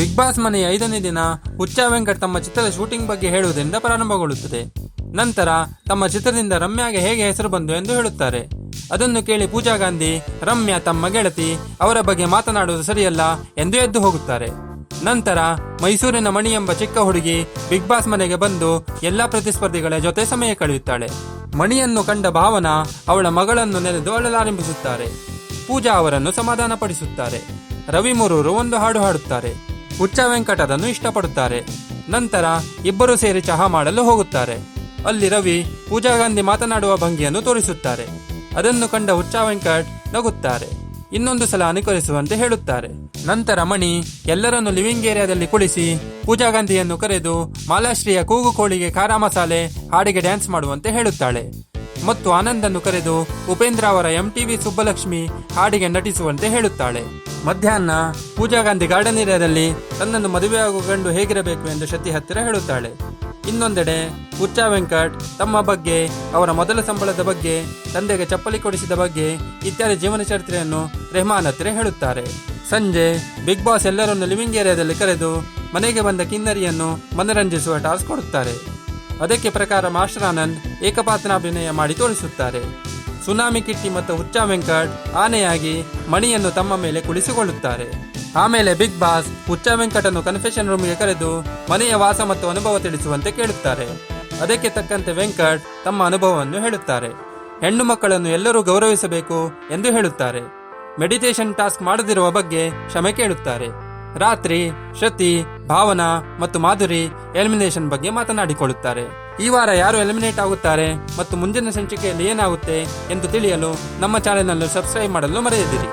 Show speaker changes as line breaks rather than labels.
Big boss ಮನೆಯ 5ನೇ ದಿನ ಹುಚ್ಚ ವೆಂಕಟ್ ತಮ್ಮ ಚಿತ್ರದ ಶೂಟಿಂಗ್ ಬಗ್ಗೆ ಹೇಳುವುದರಿಂದ ಪ್ರಾರಂಭಗೊಳ್ಳುತ್ತದೆ. ನಂತರ ತಮ್ಮ ಚಿತ್ರದಿಂದ ರಮ್ಯಾಗೆ ಹೇಗೆ ಹೆಸರು ಬಂದು ಎಂದು ಹೇಳುತ್ತಾರೆ. ಅದನ್ನು ಕೇಳಿ ಪೂಜಾ ಗಾಂಧಿ ರಮ್ಯಾ ತಮ್ಮ ಗೆಳತಿ, ಅವರ ಬಗ್ಗೆ ಮಾತನಾಡುವುದು ಸರಿಯಲ್ಲ ಎಂದು ಎದ್ದು ಹೋಗುತ್ತಾರೆ. ನಂತರ ಮೈಸೂರಿನ ಮಣಿ ಎಂಬ ಚಿಕ್ಕ ಹುಡುಗಿ ಬಿಗ್ ಬಾಸ್ ಮನೆಗೆ ಬಂದು ಎಲ್ಲಾ ಪ್ರತಿಸ್ಪರ್ಧಿಗಳ ಜೊತೆ ಸಮಯ ಕಳೆಯುತ್ತಾಳೆ. ಮಣಿಯನ್ನು ಕಂಡ ಭಾವನಾ ಅವಳ ಮಗಳನ್ನು ನೆನೆದು ಅಳಲಾರಂಭಿಸುತ್ತಾರೆ. ಪೂಜಾ ಅವರನ್ನು ಸಮಾಧಾನ ಪಡಿಸುತ್ತಾರೆ. ರವಿ ಮುರೂರು ಒಂದು ಹಾಡು ಹಾಡುತ್ತಾರೆ. ಹುಚ್ಚ ವೆಂಕಟ್ ಅದನ್ನು ಇಷ್ಟಪಡುತ್ತಾರೆ. ನಂತರ ಇಬ್ಬರು ಸೇರಿ ಚಹಾ ಮಾಡಲು ಹೋಗುತ್ತಾರೆ. ಅಲ್ಲಿ ರವಿ ಪೂಜಾ ಗಾಂಧಿ ಮಾತನಾಡುವ ಭಂಗಿಯನ್ನು ತೋರಿಸುತ್ತಾರೆ. ಅದನ್ನು ಕಂಡ ಹುಚ್ಚ ವೆಂಕಟ್ ನಗುತ್ತಾರೆ. ಇನ್ನೊಂದು ಸಲ ಅನುಕರಿಸುವಂತೆ ಹೇಳುತ್ತಾರೆ. ನಂತರ ಮಣಿ ಎಲ್ಲರನ್ನು ಲಿವಿಂಗ್ ಏರಿಯಾದಲ್ಲಿ ಕುಳಿಸಿ ಪೂಜಾ ಗಾಂಧಿಯನ್ನು ಕರೆದು ಮಾಲಾಶ್ರೀಯ ಕೂಗು ಕೋಳಿಗೆ ಖಾರ ಮಸಾಲೆ ಹಾಡಿಗೆ ಡ್ಯಾನ್ಸ್ ಮಾಡುವಂತೆ ಹೇಳುತ್ತಾಳೆ ಮತ್ತು ಆನಂದನ್ನು ಕರೆದು ಉಪೇಂದ್ರ ಅವರ MTV ಸುಬ್ಬಲಕ್ಷ್ಮಿ ಹಾಡಿಗೆ ನಟಿಸುವಂತೆ ಹೇಳುತ್ತಾಳೆ. ಮಧ್ಯಾಹ್ನ ಪೂಜಾ ಗಾಂಧಿ ಗಾರ್ಡನ್ ಏರಿಯಾದಲ್ಲಿ ತನ್ನನ್ನು ಮದುವೆಯಾಗುವ ಗಂಡು ಹೇಗಿರಬೇಕು ಎಂದು ಶೆಟ್ಟಿ ಹತ್ತಿರ ಹೇಳುತ್ತಾಳೆ. ಇನ್ನೊಂದೆಡೆ ಹುಚ್ಚ ವೆಂಕಟ್ ತಮ್ಮ ಬಗ್ಗೆ, ಅವರ ಮೊದಲ ಸಂಬಳದ ಬಗ್ಗೆ, ತಂದೆಗೆ ಚಪ್ಪಲಿ ಕೊಡಿಸಿದ ಬಗ್ಗೆ ಇತ್ಯಾದಿ ಜೀವನ ಚರಿತ್ರೆಯನ್ನು ರೆಹಮಾನ್ ಹತ್ತಿರ ಹೇಳುತ್ತಾರೆ. ಸಂಜೆ ಬಿಗ್ ಬಾಸ್ ಎಲ್ಲರನ್ನು ಲಿವಿಂಗ್ ಏರಿಯಾದಲ್ಲಿ ಕರೆದು ಮನೆಗೆ ಬಂದ ಕಿನ್ನರಿಯನ್ನು ಮನರಂಜಿಸುವ ಟಾಸ್ಕ್ ಕೊಡುತ್ತಾರೆ. ಅದಕ್ಕೆ ಪ್ರಕಾರ ಮಾಸ್ಟರ್ ಆನಂದ್ ಏಕಪಾತ್ರಾಭಿನಯ ಮಾಡಿ ತೋರಿಸುತ್ತಾರೆ. ಸುನಾಮಿ ಕಿಟ್ಟಿ ಮತ್ತು ಹುಚ್ಚ ವೆಂಕಟ್ ಆನೆಯಾಗಿ ಮಣಿಯನ್ನು ತಮ್ಮ ಮೇಲೆ ಕುಳಿಸಿಕೊಳ್ಳುತ್ತಾರೆ. ಆಮೇಲೆ ಬಿಗ್ ಬಾಸ್ ಹುಚ್ಚ ವೆಂಕಟನ್ನು ಕನ್ಫೆಷನ್ ರೂಮ್ಗೆ ಕರೆದು ಮನೆಯ ವಾಸ ಮತ್ತು ಅನುಭವ ತಿಳಿಸುವಂತೆ ಕೇಳುತ್ತಾರೆ. ಅದಕ್ಕೆ ತಕ್ಕಂತೆ ವೆಂಕಟ್ ತಮ್ಮ ಅನುಭವವನ್ನು ಹೇಳುತ್ತಾರೆ. ಹೆಣ್ಣು ಮಕ್ಕಳನ್ನು ಎಲ್ಲರೂ ಗೌರವಿಸಬೇಕು ಎಂದು ಹೇಳುತ್ತಾರೆ. ಮೆಡಿಟೇಷನ್ ಟಾಸ್ಕ್ ಮಾಡದಿರುವ ಬಗ್ಗೆ ಕ್ಷಮೆ ಕೇಳುತ್ತಾರೆ. ರಾತ್ರಿ ಶ್ರುತಿ, ಭಾವನಾ ಮತ್ತು ಮಾಧುರಿ ಎಲಿಮಿನೇಷನ್ ಬಗ್ಗೆ ಮಾತನಾಡಿಕೊಳ್ಳುತ್ತಾರೆ. ಈ ವಾರ ಯಾರು ಎಲಿಮಿನೇಟ್ ಆಗುತ್ತಾರೆ ಮತ್ತು ಮುಂದಿನ ಸಂಚಿಕೆಯಲ್ಲಿ ಏನಾಗುತ್ತೆ ಎಂದು ತಿಳಿಯಲು ನಮ್ಮ ಚಾನೆಲ್ ಅನ್ನು ಸಬ್ಸ್ಕ್ರೈಬ್ ಮಾಡಲು ಮರೆಯದಿರಿ.